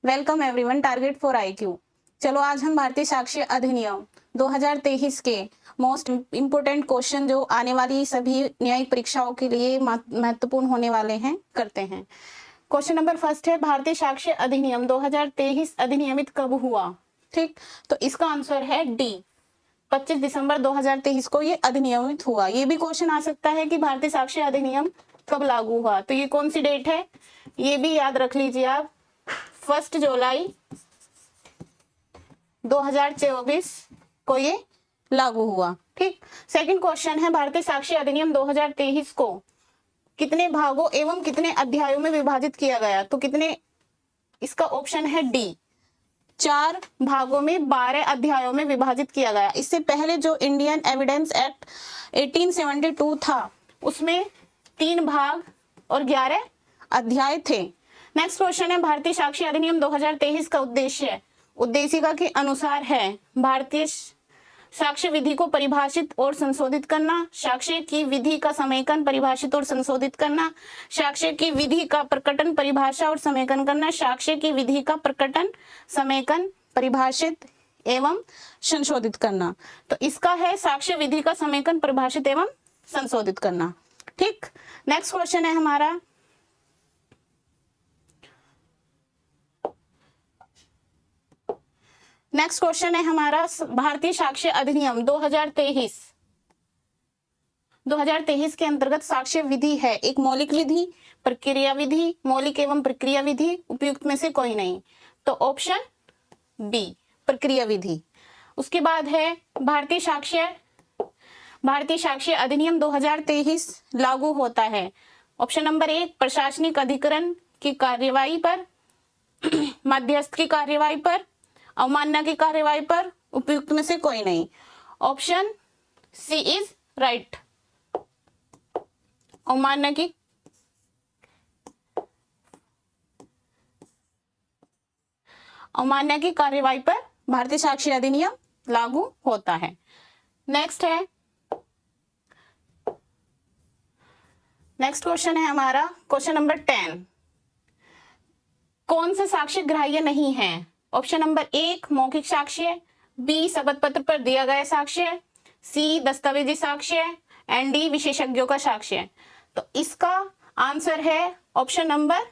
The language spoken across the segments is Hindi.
Welcome everyone, target for IQ. चलो आज हम भारतीय साक्ष्य अधिनियम 2023 के मोस्ट इम्पोर्टेंट क्वेश्चन जो आने वाली सभी न्यायिक परीक्षाओं के लिए महत्वपूर्ण होने वाले हैं करते हैं। क्वेश्चन नंबर फर्स्ट है, भारतीय साक्ष्य अधिनियम 2023 अधिनियमित कब हुआ? ठीक, तो इसका आंसर है डी, 25 दिसंबर 2023 को ये अधिनियमित हुआ। ये भी क्वेश्चन आ सकता है कि भारतीय साक्ष्य अधिनियम कब लागू हुआ, तो ये कौन सी डेट है ये भी याद रख लीजिए आप। 1 जुलाई 2024 को ये लागू हुआ। ठीक, सेकंड क्वेश्चन है, भारतीय साक्ष्य अधिनियम 2023 को कितने भागों एवं कितने अध्यायों में विभाजित किया गया? तो कितने, इसका ऑप्शन है डी, 4 भागों में 12 अध्यायों में विभाजित किया गया। इससे पहले जो इंडियन एविडेंस एक्ट 1872 था उसमें 3 भाग और 11 अध्याय थे। नेक्स्ट क्वेश्चन है, भारतीय साक्ष्य अधिनियम 2023 का उद्देश्य उद्देशिका के अनुसार है भारतीय साक्ष्य विधि को परिभाषित और संशोधित करना, साक्ष्य की विधि का समेकन, परिभाषित और संशोधित करना, साक्ष्य की विधि का प्रकटन, परिभाषा और समेकन करना, साक्ष्य की विधि का प्रकटन, समेकन, परिभाषित एवं संशोधित करना। तो इसका है साक्ष्य विधि का समेकन, परिभाषित एवं संशोधित करना। ठीक, नेक्स्ट क्वेश्चन है हमारा, नेक्स्ट क्वेश्चन है हमारा, भारतीय साक्ष्य अधिनियम 2023 के अंतर्गत साक्ष्य विधि है एक मौलिक विधि, प्रक्रिया विधि, मौलिक एवं प्रक्रिया विधि, उपयुक्त में से कोई नहीं। तो ऑप्शन बी, प्रक्रिया विधि। उसके बाद है भारतीय साक्ष्य अधिनियम 2023 लागू होता है। ऑप्शन नंबर 1 प्रशासनिक अधिकरण की कार्यवाही पर, मध्यस्थ की कार्यवाही पर, अवमानना की कार्यवाही पर, उपयुक्त में से कोई नहीं। ऑप्शन सी इज राइट, अवमानना की कार्यवाही पर भारतीय साक्ष्य अधिनियम लागू होता है। नेक्स्ट क्वेश्चन है हमारा, क्वेश्चन नंबर 10, कौन सा साक्ष्य ग्राह्य नहीं है? ऑप्शन नंबर 1 मौखिक साक्ष्य, बी शपथ पत्र पर दिया गया साक्ष्य, सी दस्तावेजी साक्ष्य, एंड डी विशेषज्ञों का साक्ष्य। तो इसका आंसर है ऑप्शन नंबर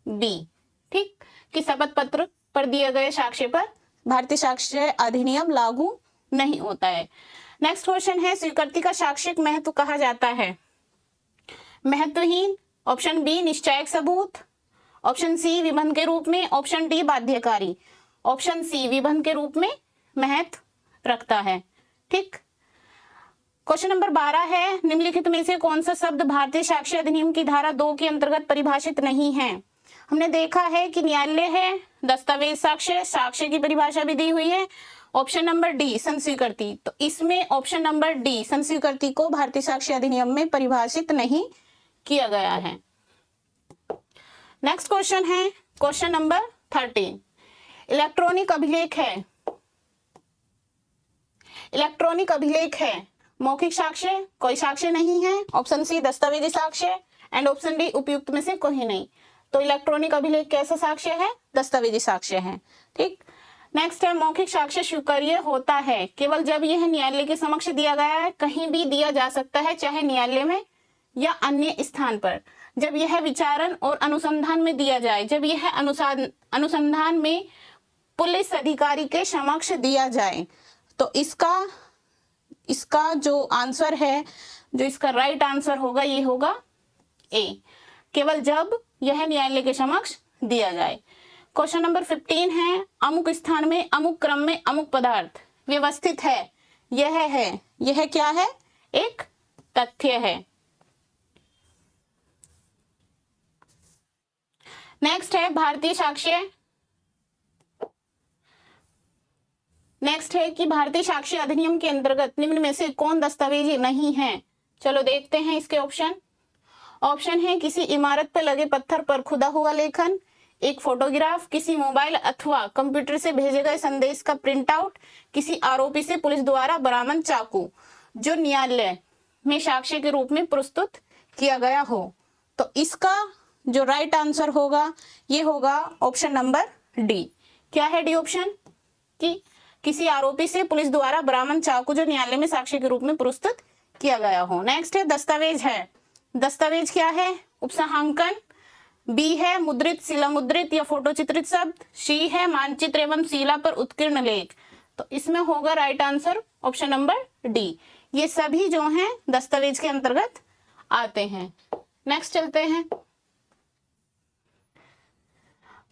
बी। ठीक, कि शपथ पत्र पर दिए गए साक्ष्य पर भारतीय साक्ष्य अधिनियम लागू नहीं होता है। नेक्स्ट क्वेश्चन है, स्वीकृति का साक्ष्य महत्व कहा जाता है? महत्वहीन, ऑप्शन बी निश्चायक सबूत, ऑप्शन सी विबंध के रूप में, ऑप्शन डी बाध्यकारी। ऑप्शन सी विबंध के रूप में महत्व रखता है। ठीक, क्वेश्चन नंबर 12 है, निम्नलिखित में से कौन सा शब्द भारतीय साक्ष्य अधिनियम की धारा 2 के अंतर्गत परिभाषित नहीं है? हमने देखा है कि न्यायालय है, दस्तावेज साक्ष्य की परिभाषा भी दी हुई है। ऑप्शन नंबर डी संस्वीकृति, तो इसमें ऑप्शन नंबर डी संस्वीकृति को भारतीय साक्ष्य अधिनियम में परिभाषित नहीं किया गया है। नेक्स्ट क्वेश्चन है क्वेश्चन नंबर 13, इलेक्ट्रॉनिक अभिलेख है मौखिक साक्ष्य, कोई साक्ष्य नहीं है। ऑप्शन सी दस्तावेजी साक्ष्य एंड ऑप्शन डी उपयुक्त में से कोई नहीं। तो इलेक्ट्रॉनिक अभिलेख कैसा साक्ष्य है? दस्तावेजी साक्ष्य है। ठीक, नेक्स्ट है, मौखिक साक्ष्य स्वीकार्य होता है केवल जब यह न्यायालय के समक्ष दिया गया है, कहीं भी दिया जा सकता है, चाहे न्यायालय में या अन्य स्थान पर। जब यह विचारण और अनुसंधान में दिया जाए, जब यह अनुसंधान में पुलिस अधिकारी के समक्ष दिया जाए। तो इसका जो आंसर है, जो इसका राइट आंसर होगा, ये होगा ए, केवल जब यह न्यायालय के समक्ष दिया जाए। क्वेश्चन नंबर 15 है, अमुक स्थान में अमुक क्रम में अमुक पदार्थ व्यवस्थित है। यह क्या है? एक तथ्य है। नेक्स्ट है भारतीय साक्ष्य अधिनियम के अंतर्गत निम्न में से कौन दस्तावेजी नहीं है? चलो देखते हैं इसके ऑप्शन है, किसी इमारत पर लगे पत्थर पर खुदा हुआ लेखन, एक फोटोग्राफ, किसी मोबाइल अथवा कंप्यूटर से भेजे गए संदेश का प्रिंट आउट, किसी आरोपी से पुलिस द्वारा बरामद चाकू जो न्यायालय में साक्ष्य के रूप में प्रस्तुत किया गया हो। तो इसका जो राइट आंसर होगा ये होगा ऑप्शन नंबर डी। क्या है डी ऑप्शन? कि किसी आरोपी से पुलिस द्वारा बरामद चाकू जो न्यायालय में साक्ष्य के रूप में प्रस्तुत किया गया हो। नेक्स्ट है दस्तावेज है। दस्तावेज क्या है? उपसंहांकन। बी है मुद्रित, शिला मुद्रित या फोटो चित्रित शब्द। सी है मानचित्र एवं शिला पर उत्कीर्ण लेख। तो इसमें होगा right answer option number D. ये सभी जो हैं दस्तावेज के अंतर्गत आते हैं। नेक्स्ट चलते हैं,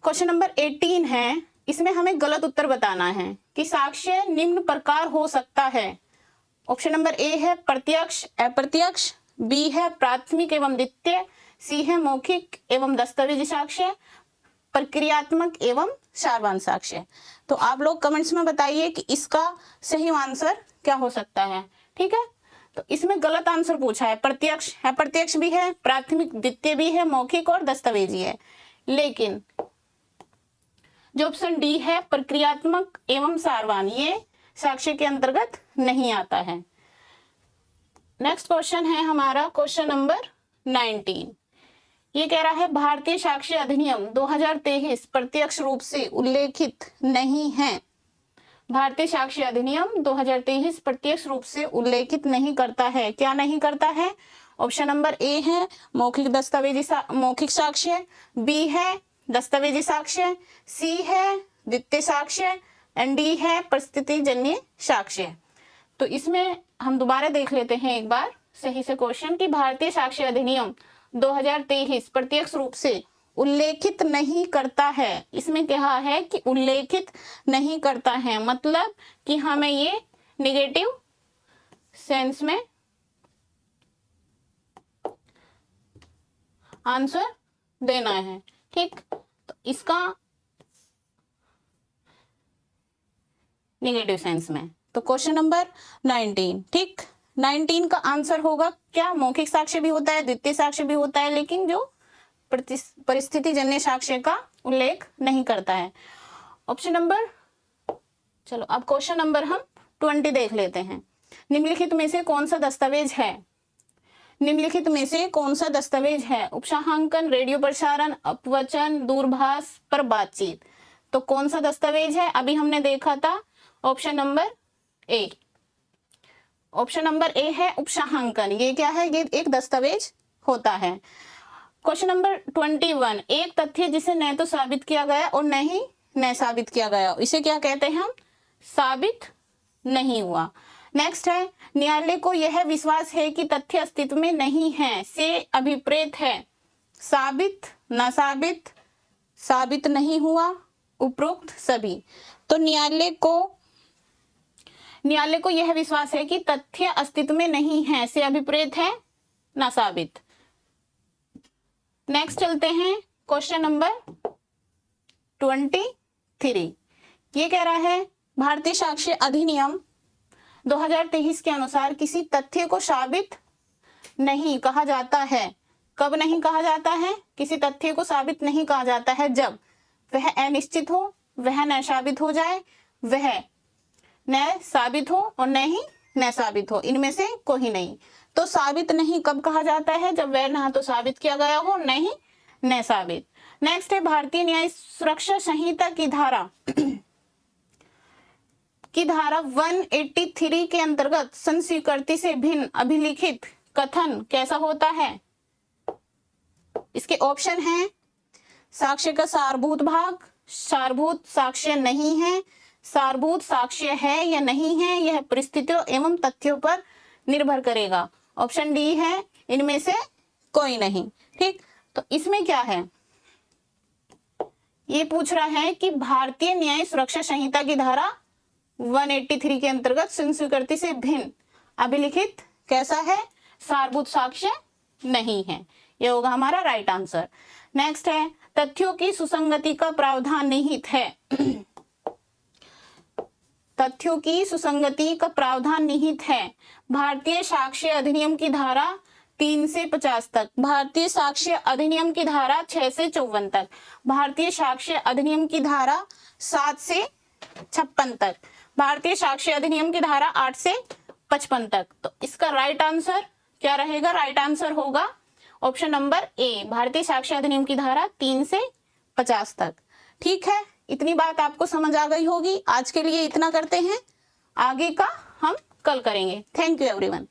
क्वेश्चन नंबर 18 है। इसमें हमें गलत उत्तर बताना है कि साक्ष्य निम्न प्रकार हो सकता है। ऑप्शन नंबर ए है प्रत्यक्ष अप्रत्यक्ष, बी है प्राथमिक एवं द्वितीय, सी है मौखिक एवं दस्तावेजी साक्ष्य, प्रक्रियात्मक एवं सारवान साक्ष्य। तो आप लोग कमेंट्स में बताइए कि इसका सही आंसर क्या हो सकता है। ठीक है, तो इसमें गलत आंसर पूछा है। प्रत्यक्ष अप्रत्यक्ष भी है, प्राथमिक द्वितीय भी है, मौखिक और दस्तावेजी है, लेकिन जो ऑप्शन डी है प्रक्रियात्मक एवं सारवान ये साक्ष्य के अंतर्गत नहीं आता है। नेक्स्ट क्वेश्चन है हमारा क्वेश्चन नंबर 19। ये कह रहा है भारतीय साक्ष्य अधिनियम 2023 प्रत्यक्ष रूप से उल्लेखित नहीं है। भारतीय साक्ष्य अधिनियम 2023 प्रत्यक्ष रूप से उल्लेखित नहीं करता है। क्या नहीं करता है? ऑप्शन नंबर ए है मौखिक साक्ष्य, बी है दस्तावेजी साक्ष्य, सी है द्वितीय साक्ष्य एंड डी है परिस्थितिजन्य साक्ष्य। तो इसमें हम दोबारा देख लेते हैं एक बार सही से क्वेश्चन कि भारतीय साक्ष्य अधिनियम 2023 प्रत्यक्ष रूप से उल्लेखित नहीं करता है। इसमें कहा है कि उल्लेखित नहीं करता है, मतलब कि हमें ये नेगेटिव सेंस में आंसर देना है। ठीक, तो इसका नेगेटिव सेंस में। तो क्वेश्चन नंबर 19, ठीक, 19 का आंसर होगा क्या? मौखिक साक्ष्य भी होता है, द्वितीय साक्ष्य भी होता है, लेकिन जो परिस्थितिजन्य साक्ष्य का उल्लेख नहीं करता है। ऑप्शन नंबर, चलो अब क्वेश्चन नंबर हम 20 देख लेते हैं। निम्नलिखित में से कौन सा दस्तावेज है? निम्नलिखित में से कौन सा दस्तावेज है? उपसंहांकन, रेडियो प्रसारण, अपवचन, दूरभाष पर बातचीत। तो कौन सा दस्तावेज है? अभी हमने देखा था option number A. Option number A है उपसंहांकन। ये क्या है? ये एक दस्तावेज होता है। क्वेश्चन नंबर 21, एक तथ्य जिसे न तो साबित किया गया और न ही न साबित किया गया, इसे क्या कहते हैं हम? साबित नहीं हुआ। नेक्स्ट है न्यायालय को यह विश्वास है कि तथ्य अस्तित्व में नहीं है से अभिप्रेत है। साबित, न साबित, साबित नहीं हुआ, उपरोक्त सभी। तो न्यायालय को यह विश्वास है कि तथ्य अस्तित्व में नहीं है से अभिप्रेत है, ना साबित। नेक्स्ट चलते हैं क्वेश्चन नंबर 23। ये कह रहा है भारतीय साक्ष्य अधिनियम 2023 के अनुसार किसी तथ्य को साबित नहीं कहा जाता है। कब नहीं कहा जाता है? किसी तथ्य को साबित नहीं कहा जाता है जब वह अनिश्चित हो, वह न साबित हो जाए, वह न साबित हो और न ही न साबित हो, इनमें से कोई नहीं। तो साबित नहीं कब कहा जाता है? जब वह ना तो साबित किया गया हो, न ही न साबित। नेक्स्ट है भारतीय न्याय सुरक्षा संहिता की धारा 183 के अंतर्गत संस्वीकृति से भिन्न अभिलिखित कथन कैसा होता है? इसके ऑप्शन हैं साक्ष्य का सारभूत भाग, सारभूत साक्ष्य नहीं है, सारभूत साक्ष्य है या नहीं है, यह परिस्थितियों एवं तथ्यों पर निर्भर करेगा। ऑप्शन डी है इनमें से कोई नहीं। ठीक, तो इसमें क्या है? ये पूछ रहा है कि भारतीय न्याय सुरक्षा संहिता की धारा 183 के अंतर्गत संस्वीकृति से भिन्न अभिलिखित कैसा है? सारभूत साक्ष्य नहीं है। ये होगा हमारा राइट आंसर। नेक्स्ट है तथ्यों की सुसंगति का प्रावधान निहित है। तथ्यों की सुसंगति का प्रावधान निहित है भारतीय साक्ष्य अधिनियम की धारा 3 से 50 तक, भारतीय साक्ष्य अधिनियम की धारा 6 से 54 तक, भारतीय साक्ष्य अधिनियम की धारा 7 से 56 तक, भारतीय साक्ष्य अधिनियम की धारा 8 से 55 तक। तो इसका राइट आंसर क्या रहेगा? राइट आंसर होगा ऑप्शन नंबर ए, भारतीय साक्ष्य अधिनियम की धारा 3 से 50 तक। ठीक है, इतनी बात आपको समझ आ गई होगी। आज के लिए इतना करते हैं, आगे का हम कल करेंगे। Thank you everyone.